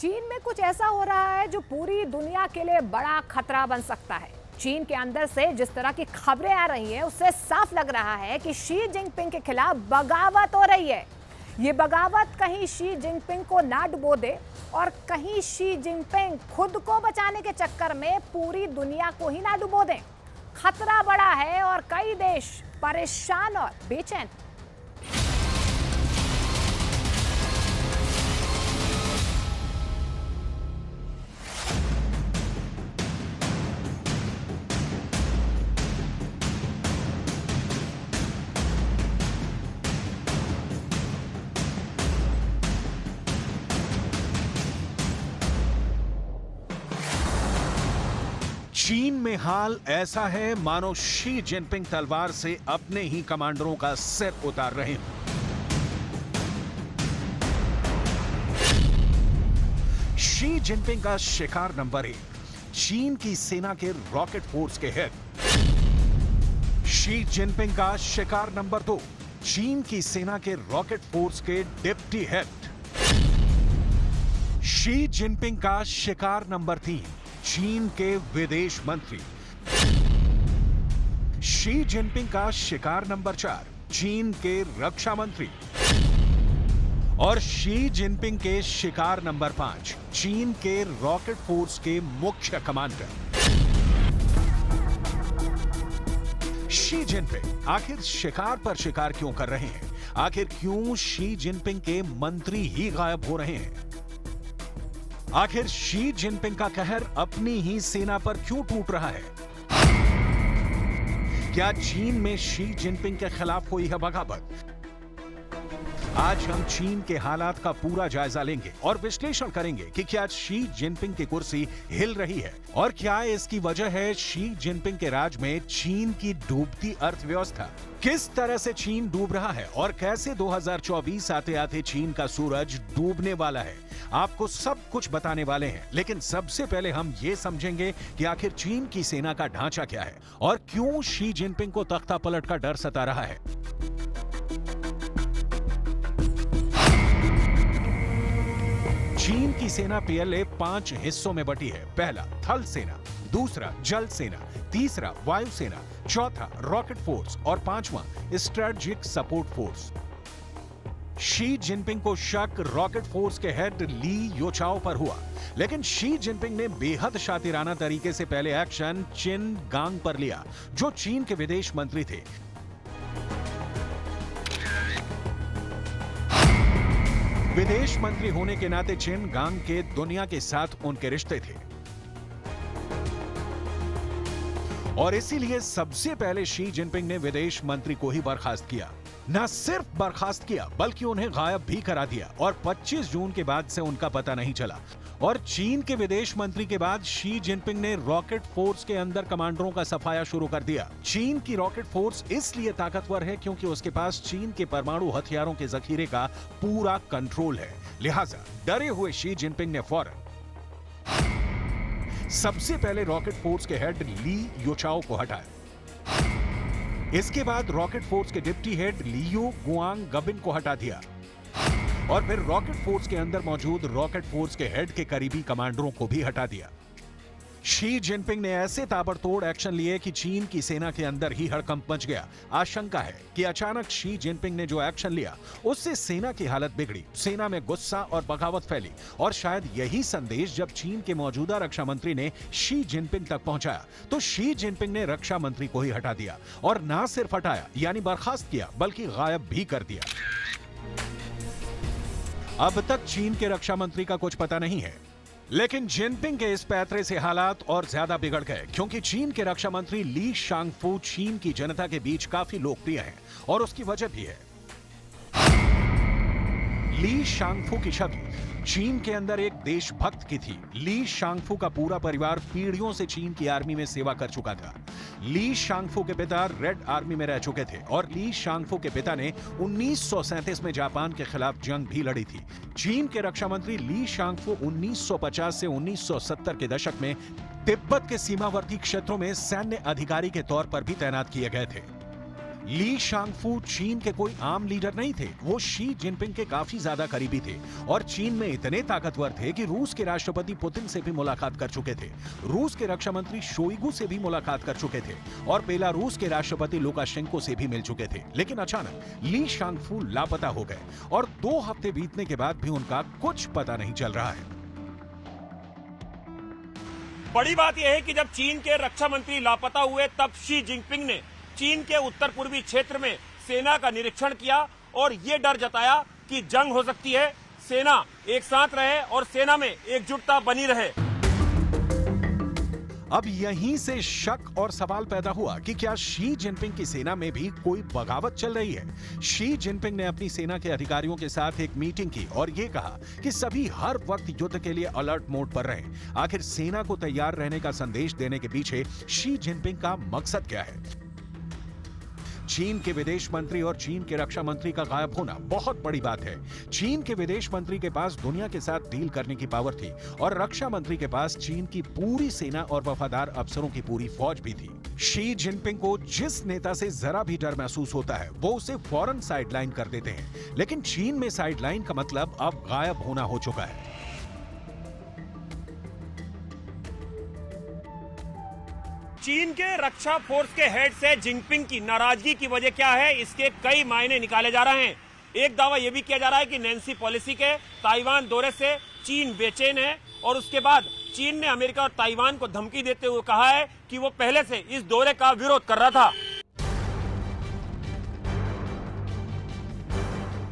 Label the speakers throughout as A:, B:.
A: चीन में कुछ ऐसा हो रहा है जो पूरी दुनिया के लिए बड़ा खतरा बन सकता है। चीन के अंदर से जिस तरह की खबरें आ रही हैं, उससे साफ लग रहा है कि शी जिनपिंग के खिलाफ बगावत हो रही है। ये बगावत कहीं शी जिनपिंग को ना डुबो दे और कहीं शी जिनपिंग खुद को बचाने के चक्कर में पूरी दुनिया को ही ना डुबो दें। खतरा बड़ा है और कई देश परेशान और बेचैन।
B: चीन में हाल ऐसा है मानो शी जिनपिंग तलवार से अपने ही कमांडरों का सिर उतार रहे हों। शी जिनपिंग का शिकार नंबर 1 चीन की सेना के रॉकेट फोर्स के हेड। शी जिनपिंग का शिकार नंबर 2 चीन की सेना के रॉकेट फोर्स के डिप्टी हेड। शी जिनपिंग का शिकार नंबर 3 चीन के विदेश मंत्री। शी जिनपिंग का शिकार नंबर 4 चीन के रक्षा मंत्री। और शी जिनपिंग के शिकार नंबर 5 चीन के रॉकेट फोर्स के मुख्य कमांडर। शी जिनपिंग आखिर शिकार पर शिकार क्यों कर रहे हैं? आखिर क्यों शी जिनपिंग के मंत्री ही गायब हो रहे हैं? आखिर शी जिनपिंग का कहर अपनी ही सेना पर क्यों टूट रहा है? क्या चीन में शी जिनपिंग के खिलाफ हुई है बगावत? आज हम चीन के हालात का पूरा जायजा लेंगे और विश्लेषण करेंगे कि क्या शी जिनपिंग की कुर्सी हिल रही है और क्या इसकी वजह है शी जिनपिंग के राज में चीन की डूबती अर्थव्यवस्था। किस तरह से चीन डूब रहा है और कैसे 2024 आते आते चीन का सूरज डूबने वाला है, आपको सब कुछ बताने वाले हैं। लेकिन सबसे पहले हम ये समझेंगे कि आखिर चीन की सेना का ढांचा क्या है और क्यों शी जिनपिंग को तख्ता पलट का डर सता रहा है। चीन की सेना पहले 5 हिस्सों में बटी है। पहला थल सेना, दूसरा जल सेना, तीसरा वायु सेना, चौथा रॉकेट फोर्स और पांचवा strategic support force. Xi Jinping को शक रॉकेट फोर्स के हेड ली योचाओ पर हुआ, लेकिन शी जिनपिंग ने बेहद शातिराना तरीके से पहले एक्शन चिन गांग पर लिया, जो चीन के विदेश मंत्री थे। विदेश मंत्री होने के नाते चिन गांग के दुनिया के साथ उनके रिश्ते थे और इसीलिए सबसे पहले शी जिनपिंग ने विदेश मंत्री को ही बर्खास्त किया। न सिर्फ बर्खास्त किया बल्कि उन्हें गायब भी करा दिया और 25 जून के बाद से उनका पता नहीं चला। और चीन के विदेश मंत्री के बाद शी जिनपिंग ने रॉकेट फोर्स के अंदर कमांडरों का सफाया शुरू कर दिया। चीन की रॉकेट फोर्स इसलिए ताकतवर है क्योंकि उसके पास चीन के परमाणु हथियारों के जखीरे का पूरा कंट्रोल है। लिहाजा डरे हुए शी जिनपिंग ने फौरन सबसे पहले रॉकेट फोर्स के हेड ली योचाओ को हटाया। इसके बाद रॉकेट फोर्स के डिप्टी हेड लियू गुआंग गबिन को हटा दिया और फिर रॉकेट फोर्स के अंदर मौजूद रॉकेट फोर्स के हेड के करीबी कमांडरों को भी हटा दिया। शी जिनपिंग ने ऐसे ताबड़तोड़ एक्शन लिए कि चीन की सेना के अंदर ही हड़कंप मच गया। आशंका है कि अचानक शी जिनपिंग ने जो एक्शन लिया उससे सेना की हालत बिगड़ी, सेना में गुस्सा और बगावत फैली और शायद यही संदेश जब चीन के मौजूदा रक्षा मंत्री ने शी जिनपिंग तक पहुंचाया तो शी जिनपिंग ने रक्षा मंत्री को ही हटा दिया और ना सिर्फ हटाया यानी बर्खास्त किया बल्कि गायब भी कर दिया। अब तक चीन के रक्षा मंत्री का कुछ पता नहीं है, लेकिन जिनपिंग के इस पैतरे से हालात और ज्यादा बिगड़ गए क्योंकि चीन के रक्षा मंत्री ली शांगफू चीन की जनता के बीच काफी लोकप्रिय हैं और उसकी वजह भी है। ली शांगफू की छवि चीन के अंदर एक देशभक्त की थी। ली शांगफू का पूरा परिवार पीढ़ियों से चीन की आर्मी में सेवा कर चुका था। ली शांगफू के पिता रेड आर्मी में रह चुके थे और ली शांगफू के पिता ने 1937 में जापान के खिलाफ जंग भी लड़ी थी। चीन के रक्षा मंत्री ली शांगफू 1950 से 1970 के दशक में तिब्बत के सीमावर्ती क्षेत्रों में सैन्य अधिकारी के तौर पर भी तैनात किए गए थे। ली शांगफू चीन के कोई आम लीडर नहीं थे। वो शी जिनपिंग के काफी ज्यादा करीबी थे और चीन में इतने ताकतवर थे कि रूस के राष्ट्रपति पुतिन से भी मुलाकात कर चुके थे, रूस के रक्षा मंत्री शोइगु से भी मुलाकात कर चुके थे और बेलारूस के राष्ट्रपति लुकाशेंको से भी मिल चुके थे। लेकिन अचानक ली शांगफू लापता हो गए और 2 हफ्ते बीतने के बाद भी उनका कुछ पता नहीं चल रहा है।
C: बड़ी बात यह है कि जब चीन के रक्षा मंत्री लापता हुए तब शी जिनपिंग ने चीन के उत्तर पूर्वी क्षेत्र में सेना का निरीक्षण किया और ये डर जताया कि जंग हो सकती है, सेना एक साथ रहे और सेना में एकजुटता बनी रहे।
B: अब यहीं से शक और सवाल पैदा हुआ कि क्या शी जिनपिंग की सेना में भी कोई बगावत चल रही है। शी जिनपिंग ने अपनी सेना के अधिकारियों के साथ एक मीटिंग की और ये कहा कि सभी हर वक्त युद्ध के लिए अलर्ट मोड पर रहें। आखिर सेना को तैयार रहने का संदेश देने के पीछे शी जिनपिंग का मकसद क्या है? चीन के विदेश मंत्री और चीन के रक्षा मंत्री का गायब होना बहुत बड़ी बात है। चीन के विदेश मंत्री के पास दुनिया के साथ डील करने की पावर थी और रक्षा मंत्री के पास चीन की पूरी सेना और वफादार अफसरों की पूरी फौज भी थी। शी जिनपिंग को जिस नेता से जरा भी डर महसूस होता है वो उसे फौरन साइडलाइन कर देते हैं, लेकिन चीन में साइडलाइन का मतलब अब गायब होना हो चुका है।
C: चीन के रक्षा फोर्स के हेड से जिनपिंग की नाराजगी की वजह क्या है, इसके कई मायने निकाले जा रहे हैं। एक दावा यह भी किया जा रहा है कि नैन्सी पॉलिसी के ताइवान दौरे से चीन बेचैन है और उसके बाद चीन ने अमेरिका और ताइवान को धमकी देते हुए कहा है कि वो पहले से इस दौरे का विरोध कर रहा था।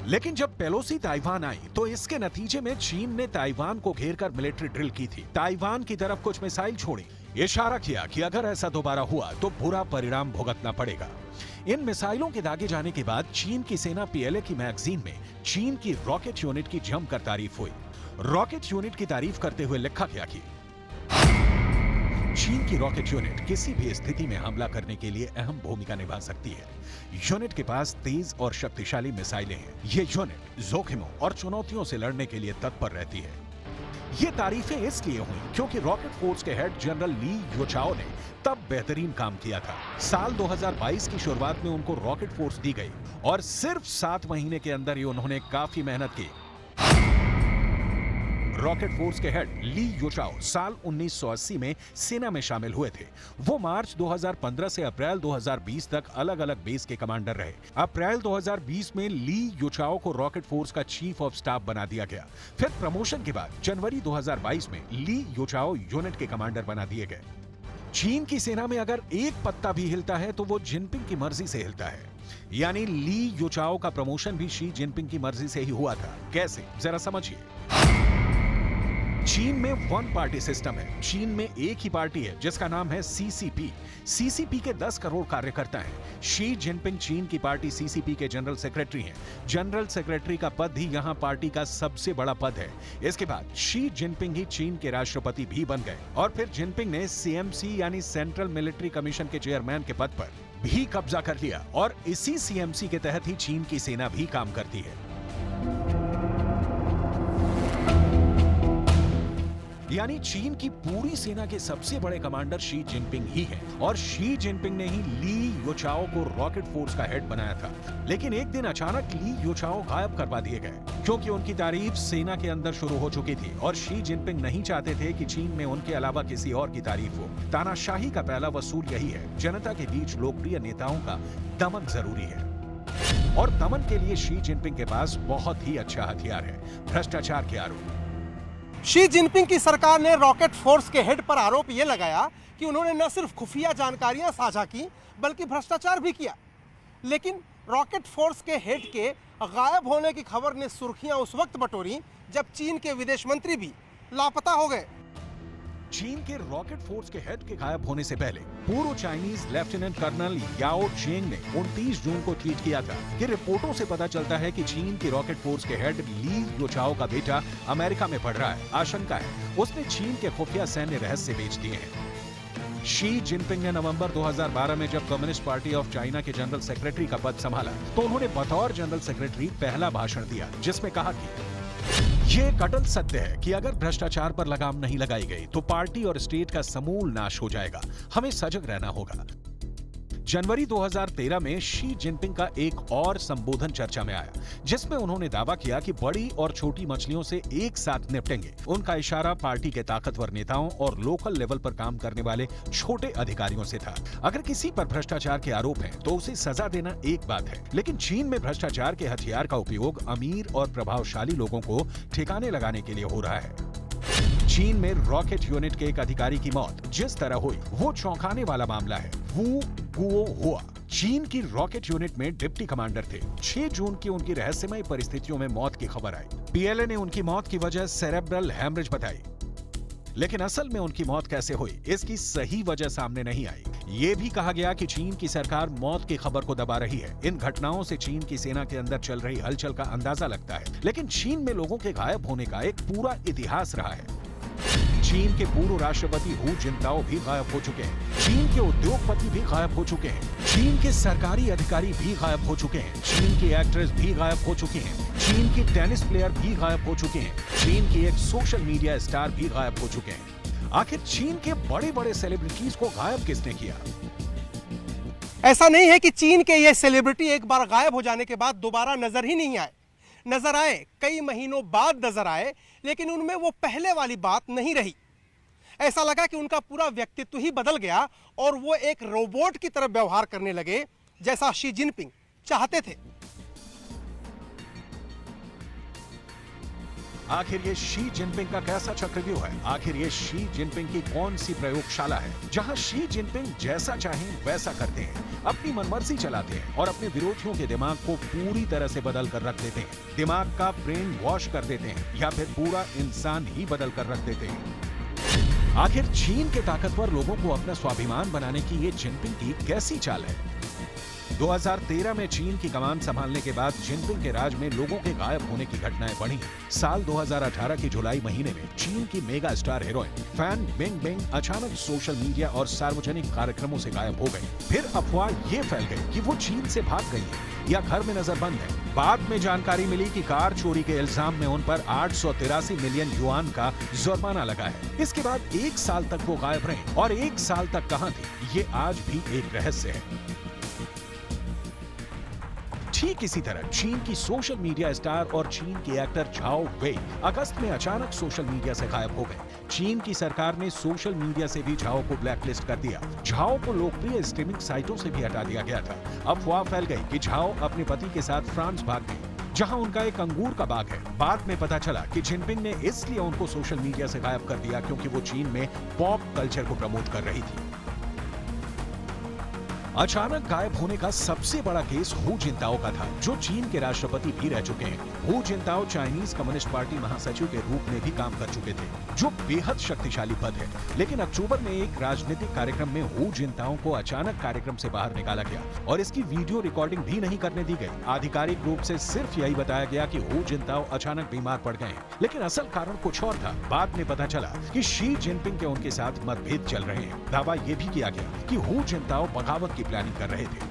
B: लेकिन जब पेलोसी ताइवान आई तो इसके नतीजे में चीन ने ताइवान को घेरकर मिलिट्री ड्रिल की थी, ताइवान की तरफ कुछ मिसाइल छोड़ी, इशारा किया कि अगर ऐसा दोबारा हुआ तो बुरा परिणाम भुगतना पड़ेगा। इन मिसाइलों के दागे जाने के बाद चीन की सेना पीएलए की मैगजीन में चीन की रॉकेट यूनिट की जमकर तारीफ हुई। रॉकेट यूनिट की तारीफ करते हुए लिखा गया कि चीन की रॉकेट यूनिट किसी भी स्थिति में हमला करने के लिए अहम भूमिका निभा सकती है। यूनिट के पास तेज और शक्तिशाली मिसाइलें हैं। ये यूनिट जोखिमों और चुनौतियों से लड़ने के लिए तत्पर रहती है। ये तारीफें इसलिए हुई क्योंकि रॉकेट फोर्स के हेड जनरल ली योचाओ ने तब बेहतरीन काम किया था। साल 2022 की शुरुआत में उनको रॉकेट फोर्स दी गई और सिर्फ 7 महीने के अंदर ही उन्होंने काफी मेहनत की। रॉकेट फोर्स के हेड ली योचाओ साल 1980 में सेना में शामिल हुए थे। वो मार्च 2015 से अप्रैल 2020 तक अलग अलग बेस के कमांडर रहे। अप्रैल 2020 में ली योचाओ को रॉकेट फोर्स का चीफ ऑफ स्टाफ बना दिया गया। फिर प्रमोशन के बाद जनवरी 2022 में ली योचाओ यूनिट के कमांडर बना दिए गए। चीन की सेना में अगर एक पत्ता भी हिलता है तो वो जिनपिंग की मर्जी से हिलता है। यानी ली योचाओ का प्रमोशन भी शी जिनपिंग की मर्जी से ही हुआ था। कैसे, जरा समझिए। चीन में वन पार्टी सिस्टम है। चीन में एक ही पार्टी है जिसका नाम है सीसीपी। सीसीपी के 10 करोड़ कार्यकर्ता हैं। शी जिनपिंग चीन की पार्टी सीसीपी के जनरल सेक्रेटरी हैं। जनरल सेक्रेटरी का पद ही यहां पार्टी का सबसे बड़ा पद है। इसके बाद शी जिनपिंग ही चीन के राष्ट्रपति भी बन गए और फिर जिनपिंग ने सीएमसी यानी सेंट्रल मिलिट्री कमीशन के चेयरमैन के पद पर भी कब्जा कर लिया और इसी सीएमसी के तहत ही चीन की सेना भी काम करती है। यानी चीन की पूरी सेना के सबसे बड़े कमांडर शी जिनपिंग ही हैं और शी जिनपिंग ने ही ली योचाओ को रॉकेट फोर्स का हेड बनाया था। लेकिन एक दिन अचानक ली योचाओ गायब करवा दिए गए क्योंकि उनकी तारीफ सेना के अंदर शुरू हो चुकी थी और शी जिनपिंग नहीं चाहते थे कि चीन में उनके अलावा किसी और की तारीफ हो। तानाशाही का पहला वसूल यही है। जनता के बीच लोकप्रिय नेताओं का दमन जरूरी है और दमन के लिए शी जिनपिंग के पास बहुत ही अच्छा हथियार है, भ्रष्टाचार के आरोप।
D: शी जिनपिंग की सरकार ने रॉकेट फोर्स के हेड पर आरोप यह लगाया कि उन्होंने न सिर्फ खुफिया जानकारियां साझा की बल्कि भ्रष्टाचार भी किया। लेकिन रॉकेट फोर्स के हेड के गायब होने की खबर ने सुर्खियां उस वक्त बटोरी जब चीन के विदेश मंत्री भी लापता हो गए।
B: चीन के रॉकेट फोर्स के हेड के गायब होने से पहले पूर्व चाइनीज लेफ्टिनेंट कर्नल याओ चेंग ने 29 जून को ट्वीट किया था कि रिपोर्टों से पता चलता है कि चीन की रॉकेट फोर्स के हेड ली योचाओ का बेटा अमेरिका में पढ़ रहा है। आशंका है उसने चीन के खुफिया सैन्य रहस्य बेच दिए हैं। शी जिनपिंग ने नवंबर 2012 में जब कम्युनिस्ट पार्टी ऑफ चाइना के जनरल सेक्रेटरी का पद संभाला तो उन्होंने बतौर जनरल सेक्रेटरी पहला भाषण दिया जिसमें कहा कि ये कटल सत्य है कि अगर भ्रष्टाचार पर लगाम नहीं लगाई गई तो पार्टी और स्टेट का समूल नाश हो जाएगा। हमें सजग रहना होगा। जनवरी 2013 में शी जिनपिंग का एक और संबोधन चर्चा में आया, जिसमें उन्होंने दावा किया कि बड़ी और छोटी मछलियों से एक साथ निपटेंगे। उनका इशारा पार्टी के ताकतवर नेताओं और लोकल लेवल पर काम करने वाले छोटे अधिकारियों से था। अगर किसी पर भ्रष्टाचार के आरोप हैं, तो उसे सजा देना एक बात है, लेकिन चीन में भ्रष्टाचार के हथियार का उपयोग अमीर और प्रभावशाली लोगों को ठिकाने लगाने के लिए हो रहा है। चीन में रॉकेट यूनिट के एक अधिकारी की मौत जिस तरह हुई, वो चौंकाने वाला मामला है। वू गुओ हुआ चीन की रॉकेट यूनिट में डिप्टी कमांडर थे। 6 जून की उनकी रहस्यमय परिस्थितियों में मौत की खबर आई। पीएलए ने उनकी मौत की वजह सेरेब्रल हैमरेज बताई, लेकिन असल में उनकी मौत कैसे हुई, इसकी सही वजह सामने नहीं आई। ये भी कहा गया कि चीन की सरकार मौत की खबर को दबा रही है। इन घटनाओं से चीन की सेना के अंदर चल रही हलचल का अंदाजा लगता है, लेकिन चीन में लोगों के गायब होने का एक पूरा इतिहास रहा है। चीन के पूर्व राष्ट्रपति हू जिनताओ भी गायब हो चुके हैं। चीन के उद्योगपति भी गायब हो चुके हैं। चीन के सरकारी अधिकारी भी गायब हो चुके हैं। चीन की एक्ट्रेस भी गायब हो चुकी हैं। चीन की टेनिस प्लेयर भी गायब हो चुके हैं। चीन की एक सोशल मीडिया स्टार भी गायब हो चुके हैं। आखिर चीन के बड़े-बड़े सेलिब्रिटीज को गायब किसने किया?
D: ऐसा नहीं है कि चीन के ये सेलिब्रिटी एक बार गायब हो जाने के बाद दोबारा नजर ही नहीं आए। नजर आए, कई महीनों बाद नजर आए, लेकिन उनमें वो पहले वाली बात नहीं रही। ऐसा लगा कि उनका पूरा व्यक्तित्व ही बदल गया और वो एक रोबोट की तरह व्यवहार करने लगे, जैसा शी जिनपिंग चाहते थे।
B: आखिर ये शी जिनपिंग का कैसा चक्रव्यूह है? आखिर ये शी जिनपिंग की कौन सी प्रयोगशाला है जहां शी जिनपिंग जैसा चाहें वैसा करते हैं, अपनी मनमर्जी चलाते हैं और अपने विरोधियों के दिमाग को पूरी तरह से बदल कर रख देते हैं, दिमाग का ब्रेन वॉश कर देते हैं या फिर पूरा इंसान ही बदल कर रख देते हैं। आखिर चीन के ताकतवर लोगों को अपना स्वाभिमान बनाने की ये जिनपिंग की कैसी चाल है? 2013 में चीन की कमान संभालने के बाद जिनपिंग के राज में लोगों के गायब होने की घटनाएं बढ़ी। साल 2018 के जुलाई महीने में चीन की मेगा स्टार हीरोइन फैन बिंगबिंग अचानक सोशल मीडिया और सार्वजनिक कार्यक्रमों से गायब हो गई। फिर अफवाह ये फैल गई कि वो चीन से भाग गई है या घर में नजरबंद है। बाद में जानकारी मिली कि कार चोरी के इल्जाम में उन पर 883 मिलियन युआन का जुर्माना लगा है। इसके बाद 1 साल तक वो गायब रहे और 1 साल तक कहां थी, ये आज भी एक रहस्य है। ठीक इसी तरह चीन की सोशल मीडिया स्टार और चीन के एक्टर झाओ वेई अगस्त में अचानक सोशल मीडिया से गायब हो गए। चीन की सरकार ने सोशल मीडिया से भी झाओ को ब्लैकलिस्ट कर दिया। झाओ को लोकप्रिय स्ट्रीमिंग साइटों से भी हटा दिया गया था। अफवाह फैल गई कि झाओ अपने पति के साथ फ्रांस भाग गई, जहां उनका एक अंगूर का बाग है। बाद में पता चला कि जिनपिंग ने इसलिए उनको सोशल मीडिया से गायब कर दिया क्योंकि वो चीन में पॉप कल्चर को प्रमोट कर रही थी। अचानक गायब होने का सबसे बड़ा केस हू जिनताओ का था, जो चीन के राष्ट्रपति भी रह चुके हैं। हू जिनताओ चाइनीज कम्युनिस्ट पार्टी महासचिव के रूप में भी काम कर चुके थे, जो बेहद शक्तिशाली पद है। लेकिन अक्टूबर में एक राजनीतिक कार्यक्रम में हू जिनताओ को अचानक कार्यक्रम से बाहर निकाला गया और इसकी वीडियो रिकॉर्डिंग भी नहीं करने दी गई। आधिकारिक रूप से सिर्फ यही बताया गया कि हू जिनताओ अचानक बीमार पड़ गए, लेकिन असल कारण कुछ और था। बाद में पता चला कि शी जिनपिंग के उनके साथ मतभेद चल रहे हैं। दावा यह भी किया गया कि हू जिनताओ बगावत प्लानिंग कर रहे थे।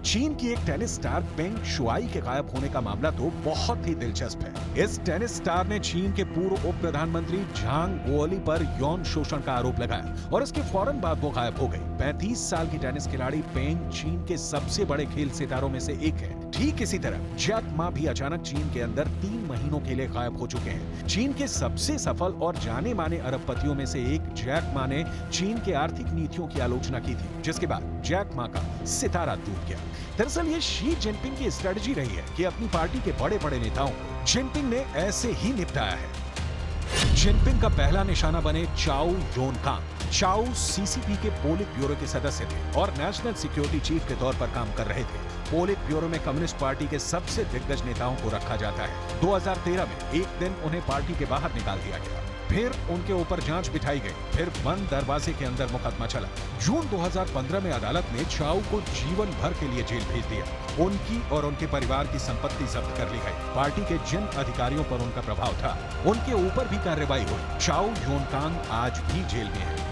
B: चीन की एक टेनिस स्टार पेंग शुआई के गायब होने का मामला तो बहुत ही दिलचस्प है। इस टेनिस स्टार ने चीन के पूर्व उप प्रधानमंत्री झांग गुओली पर यौन शोषण का आरोप लगाया और इसके फौरन बाद वो गायब हो गई। 35 साल की टेनिस खिलाड़ी पेंग चीन के सबसे बड़े खेल सितारों में से एक है। ठीक इसी तरह जैक मा भी अचानक चीन के अंदर 3 महीनों के लिए गायब हो चुके हैं। चीन के सबसे सफल और जाने माने अरबपतियों में से एक जैक मा ने चीन के आर्थिक नीतियों की आलोचना की थी, जिसके बाद जैक मा का सितारा टूट गया। दरअसल ये शी जिनपिंग की स्ट्रेटजी रही है कि अपनी पार्टी के बड़े बड़े नेताओं को जिनपिंग ने ऐसे ही निपटाया है। जिनपिंग का पहला निशाना बने चाओ योन कांग। चाओ सीसीपी के पोलिट ब्यूरो के सदस्य थे और नेशनल सिक्योरिटी चीफ के तौर पर काम कर रहे थे। पोलिट ब्यूरो में कम्युनिस्ट पार्टी के सबसे दिग्गज नेताओं को रखा जाता है। 2013 में एक दिन उन्हें पार्टी के बाहर निकाल दिया गया, फिर उनके ऊपर जांच बिठाई गई, फिर बंद दरवाजे के अंदर मुकदमा चला। जून 2015 में अदालत ने चाओ को जीवन भर के लिए जेल भेज दिया। उनकी और उनके परिवार की संपत्ति जब्त कर ली गई। पार्टी के जिन अधिकारियों पर उनका प्रभाव था, उनके ऊपर भी कार्रवाई हुई। चाओ योनकांग आज भी जेल में है।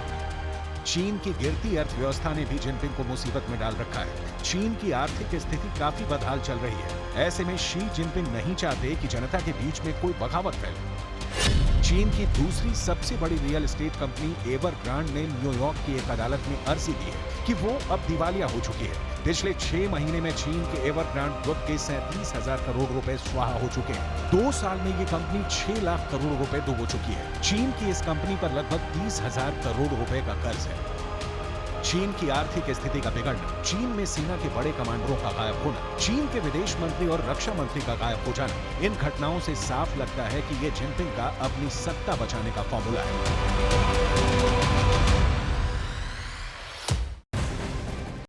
B: चीन की गिरती अर्थव्यवस्था ने भी जिनपिंग को मुसीबत में डाल रखा है। चीन की आर्थिक स्थिति काफी बदहाल चल रही है। ऐसे में शी जिनपिंग नहीं चाहते कि जनता के बीच में कोई बगावत फैले। चीन की दूसरी सबसे बड़ी रियल एस्टेट कंपनी एवरग्रांड ने न्यूयॉर्क की एक अदालत में अर्जी दी है कि वो अब दिवालिया हो चुकी है। पिछले 6 महीने में चीन के एवरग्रांड ग्रुप के 37,000 करोड़ रुपए स्वाहा हो चुके हैं। 2 साल में ये कंपनी 6 लाख करोड़ रुपए डूब चुकी है। चीन की इस कंपनी पर लगभग 30,000 करोड़ रुपए का कर्ज है। चीन की आर्थिक स्थिति का बिगड़ना, चीन में सेना के बड़े कमांडरों का गायब होना, चीन के विदेश मंत्री और रक्षा मंत्री का गायब हो जाना, इन घटनाओं से साफ लगता है कि ये जिनपिंग का अपनी सत्ता बचाने का फॉर्मूला है।